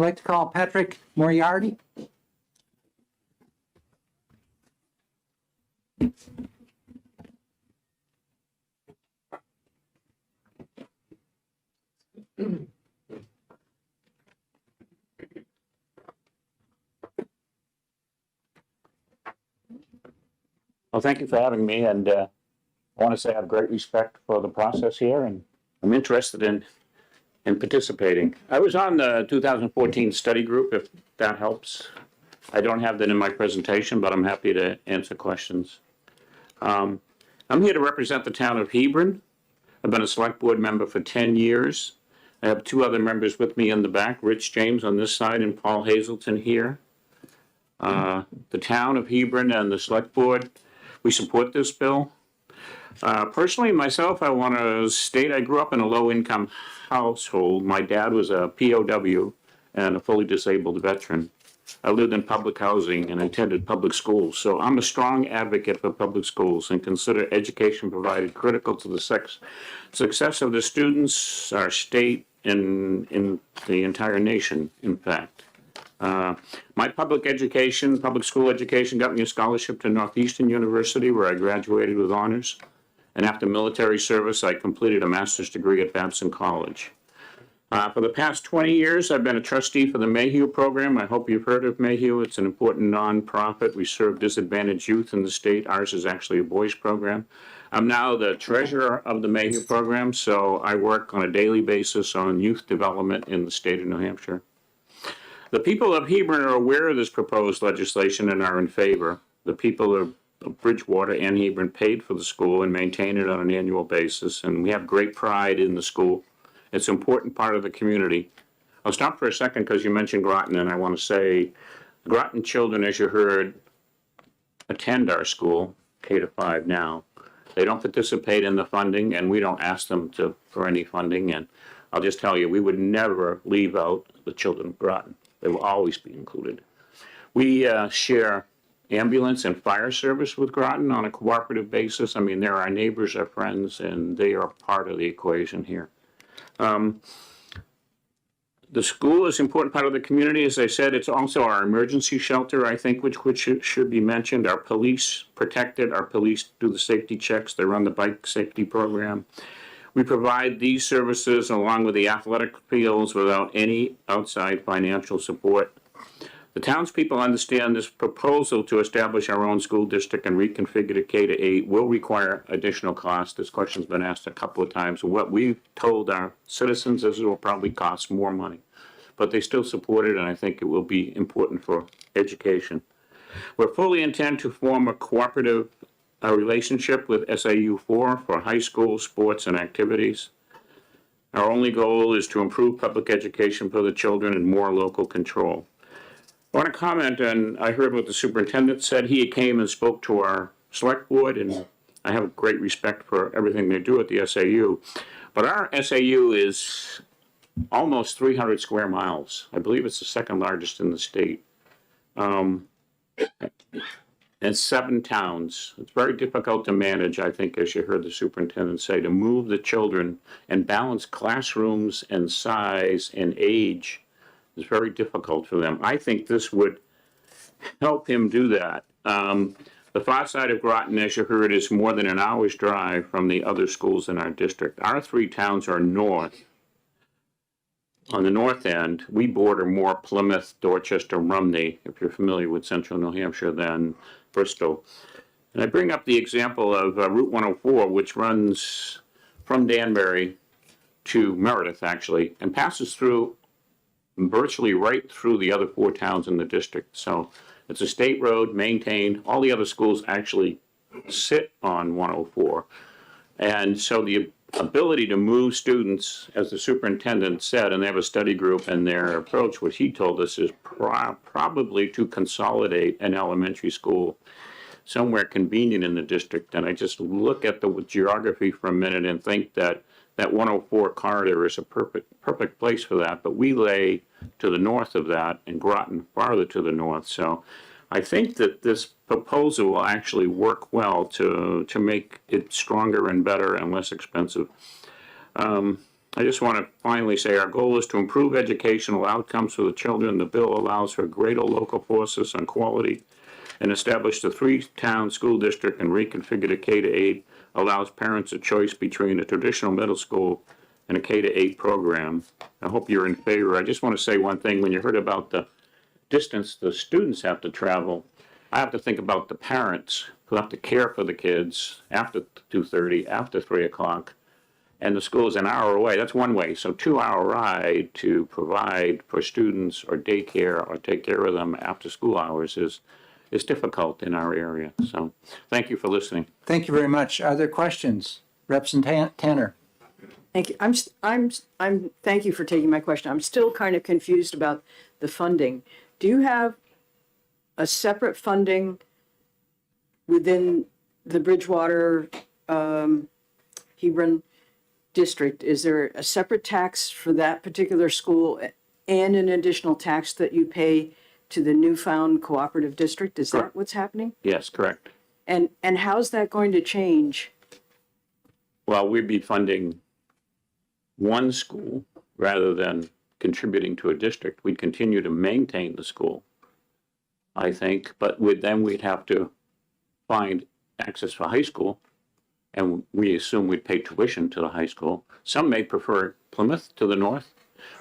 like to call Patrick Moriarty. Well, thank you for having me, and I want to say I have great respect for the process here, and I'm interested in participating. I was on the 2014 study group, if that helps. I don't have that in my presentation, but I'm happy to answer questions. I'm here to represent the town of Hebron. I've been a select board member for 10 years. I have two other members with me in the back, Rich James on this side and Paul Hazelton here. The town of Hebron and the select board, we support this bill. Personally, myself, I want to state I grew up in a low-income household. My dad was a POW and a fully disabled veteran. I lived in public housing and attended public schools. So I'm a strong advocate for public schools and consider education provided critical to the success of the students, our state, and in the entire nation, in fact. My public school education got me a scholarship to Northeastern University, where I graduated with honors. And after military service, I completed a master's degree at Babson College. For the past 20 years, I've been a trustee for the Mayhew program. I hope you've heard of Mayhew. It's an important nonprofit. We serve disadvantaged youth in the state. Ours is actually a boys program. I'm now the treasurer of the Mayhew program, so I work on a daily basis on youth development in the state of New Hampshire. The people of Hebron are aware of this proposed legislation and are in favor. The people of Bridgewater and Hebron paid for the school and maintain it on an annual basis, and we have great pride in the school. It's an important part of the community. I'll stop for a second because you mentioned Groton, and I want to say Groton children, as you heard, attend our school, K-5 now. They don't participate in the funding, and we don't ask them for any funding. And I'll just tell you, we would never leave out the children of Groton. They will always be included. We share ambulance and fire service with Groton on a cooperative basis. I mean, they're our neighbors, our friends, and they are part of the equation here. The school is an important part of the community. As I said, it's also our emergency shelter, I think, which should be mentioned. Our police protect it. Our police do the safety checks. They run the bike safety program. We provide these services along with the athletic fields without any outside financial support. The townspeople understand this proposal to establish our own school district and reconfigure to K-8 will require additional cost. This question's been asked a couple of times. What we've told our citizens is it will probably cost more money, but they still support it, and I think it will be important for education. We're fully intent to form a cooperative relationship with SAU4 for high school sports and activities. Our only goal is to improve public education for the children and more local control. I want to comment, and I heard what the superintendent said. He came and spoke to our select board, and I have great respect for everything they do at the SAU. But our SAU is almost 300 square miles. I believe it's the second largest in the state. And 7 towns. It's very difficult to manage, I think, as you heard the superintendent say, to move the children and balance classrooms and size and age. It's very difficult for them. I think this would help him do that. The far side of Groton, as you heard, is more than an hour's drive from the other schools in our district. Our 3 towns are north. On the north end, we border more Plymouth, Dorchester, Rumney, if you're familiar with central New Hampshire, than Bristol. And I bring up the example of Route 104, which runs from Danbury to Meredith, actually, and passes through virtually right through the other 4 towns in the district. So it's a state road, maintained. All the other schools actually sit on 104. And so the ability to move students, as the superintendent said, and they have a study group, and their approach, what he told us, is probably to consolidate an elementary school somewhere convenient in the district. And I just look at the geography for a minute and think that that 104 corridor is a perfect place for that, but we lay to the north of that and Groton farther to the north. So I think that this proposal will actually work well to make it stronger and better and less expensive. I just want to finally say our goal is to improve educational outcomes for the children. The bill allows for greater local forces on quality and establish the 3-town school district and reconfigure the K-8, allows parents a choice between a traditional middle school and a K-8 program. I hope you're in favor. I just want to say one thing. When you heard about the distance the students have to travel, I have to think about the parents who have to care for the kids after 2:30, after 3 o'clock, and the school is an hour away. That's one way. So 2-hour ride to provide for students or daycare or take care of them after school hours is difficult in our area. So thank you for listening. Thank you very much. Are there questions? Representative Tanner. Thank you. Thank you for taking my question. I'm still kind of confused about the funding. Do you have a separate funding within the Bridgewater, Hebron district? Is there a separate tax for that particular school and an additional tax that you pay to the newfound cooperative district? Is that what's happening? Yes, correct. And how's that going to change? Well, we'd be funding one school rather than contributing to a district. We'd continue to maintain the school, I think, but then we'd have to find access for high school, and we assume we'd pay tuition to the high school. Some may prefer Plymouth to the north.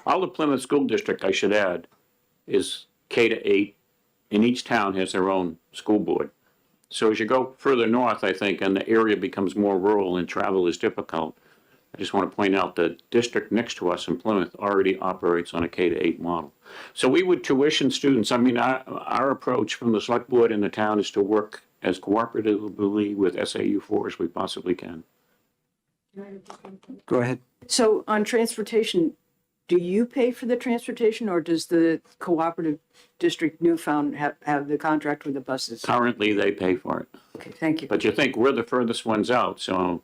All the Plymouth School District, I should add, is K-8, and each town has their own school board. So as you go further north, I think, and the area becomes more rural and travel is difficult, I just want to point out the district next to us in Plymouth already operates on a K-8 model. So we would tuition students. I mean, our approach from the select board in the town is to work as cooperatively with SAU4 as we possibly can. Go ahead. So on transportation, do you pay for the transportation, or does the cooperative district Newfound have the contract with the buses? Currently, they pay for it. Okay, thank you. But you think we're the furthest ones out, so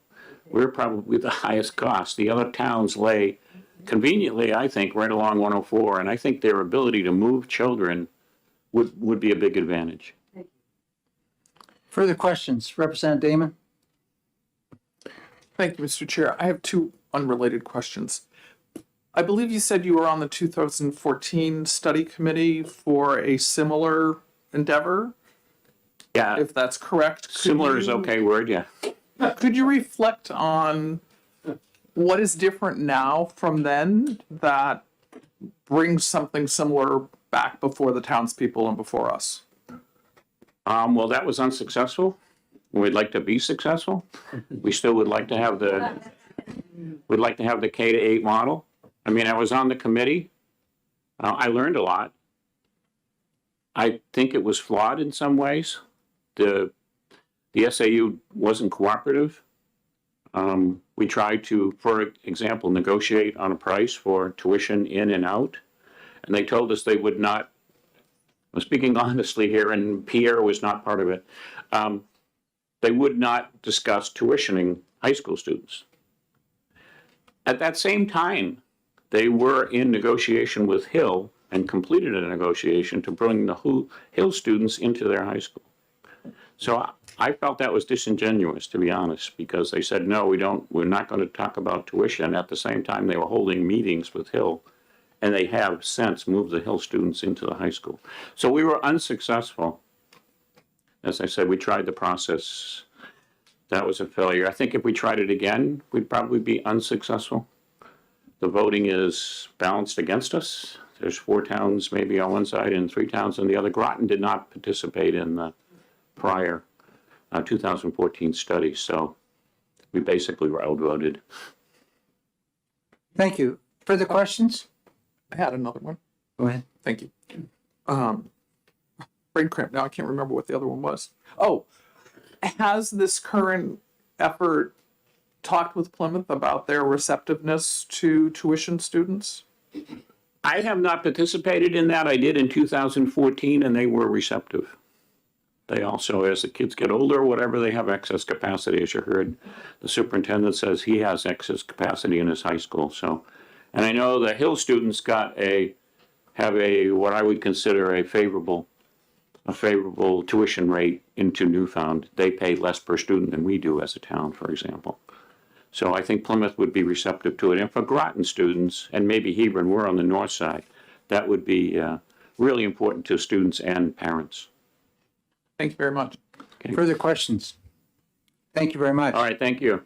we're probably the highest cost. The other towns lay conveniently, I think, right along 104, and I think their ability to move children would be a big advantage. Further questions? Representative Damon. Thank you, Mr. Chair. I have two unrelated questions. I believe you said you were on the 2014 study committee for a similar endeavor. Yeah, If that's correct. similar is okay word, yeah. Could you reflect on what is different now from then that brings something similar back before the townspeople and before us? Well, that was unsuccessful. We'd like to be successful. We still would like to have we'd like to have the K-8 model. I mean, I was on the committee. I learned a lot. I think it was flawed in some ways. The SAU wasn't cooperative. We tried to, for example, negotiate on a price for tuition in and out, and they told us they would not. I'm speaking honestly here, and Pierre was not part of it. They would not discuss tuitioning high school students. At that same time, they were in negotiation with Hill and completed a negotiation to bring the Hill students into their high school. So I felt that was disingenuous, to be honest, because they said, no, we're not going to talk about tuition. At the same time, they were holding meetings with Hill, and they have since moved the Hill students into the high school. So we were unsuccessful. As I said, we tried the process. That was a failure. I think if we tried it again, we'd probably be unsuccessful. The voting is balanced against us. There's 4 towns maybe on one side and 3 towns on the other. Groton did not participate in the prior 2014 study, so we basically were outvoted. Thank you. Further questions? I had another one. Go ahead. Thank you. Brain cramp now. I can't remember what the other one was. Oh, has this current effort talked with Plymouth about their receptiveness to tuition students? I have not participated in that. I did in 2014, and they were receptive. They also, as the kids get older, whatever, they have excess capacity. As you heard, the superintendent says he has excess capacity in his high school. So, and I know the Hill students have a what I would consider a favorable tuition rate into Newfound. They pay less per student than we do as a town, for example. So I think Plymouth would be receptive to it. And for Groton students, and maybe Hebron, we're on the north side, that would be really important to students and parents. Thank you very much. Further questions? Thank you very much. All right, thank you.